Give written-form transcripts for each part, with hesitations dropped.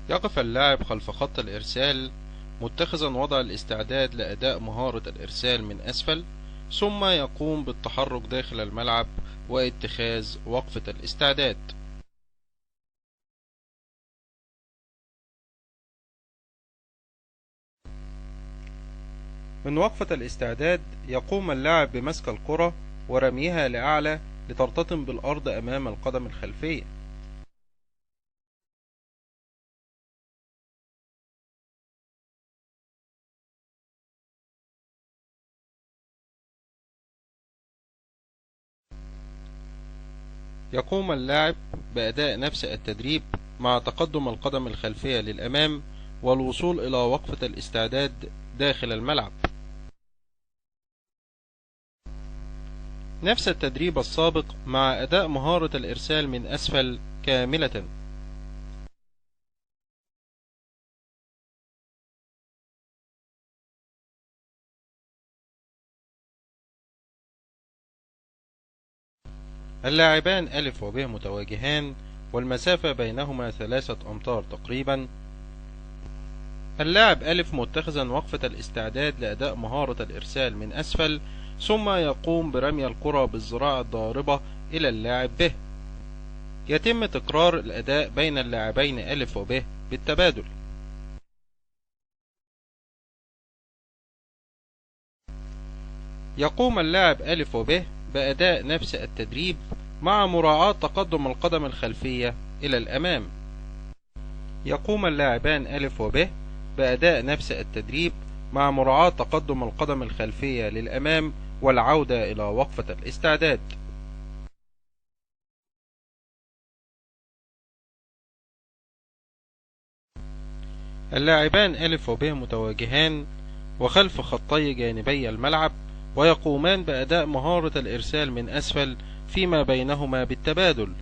يقف اللاعب خلف خط الإرسال متخذا وضع الاستعداد لأداء مهارة الإرسال من أسفل، ثم يقوم بالتحرك داخل الملعب واتخاذ وقفة الاستعداد. من وقفة الاستعداد يقوم اللاعب بمسك الكرة ورميها لأعلى لترتطم بالأرض أمام القدم الخلفية. يقوم اللاعب بأداء نفس التدريب مع تقدم القدم الخلفية للأمام والوصول إلى وقفة الاستعداد داخل الملعب. نفس التدريب السابق مع أداء مهارة الإرسال من أسفل كاملة. اللاعبان ألف وب متواجهان والمسافة بينهما 3 أمتار تقريبا. اللاعب ألف متخذا وقفة الاستعداد لأداء مهارة الإرسال من أسفل، ثم يقوم برمي الكرة بالذراع الضاربة إلى اللاعب ب. يتم تكرار الأداء بين اللاعبين ألف وب بالتبادل. يقوم اللاعب ألف وب بأداء نفس التدريب مع مراعاة تقدم القدم الخلفية إلى الأمام. يقوم اللاعبان ألف وب بأداء نفس التدريب مع مراعاة تقدم القدم الخلفية للأمام والعودة إلى وقفة الاستعداد. اللاعبان ألف وب متواجهان وخلف خطي جانبي الملعب، ويقومان بأداء مهارة الإرسال من أسفل فيما بينهما بالتبادل.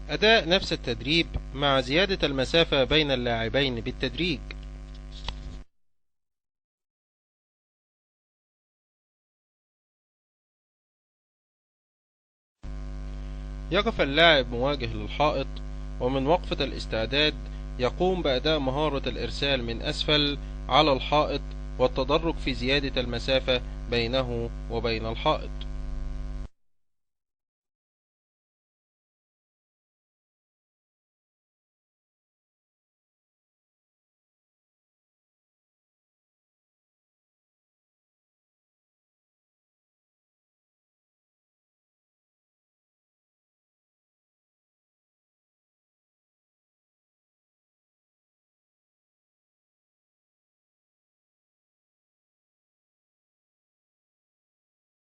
أداء نفس التدريب مع زيادة المسافة بين اللاعبين بالتدريج. يقف اللاعب مواجه للحائط، ومن وقفة الاستعداد يقوم بأداء مهارة الإرسال من أسفل على الحائط والتدرج في زيادة المسافة بينه وبين الحائط.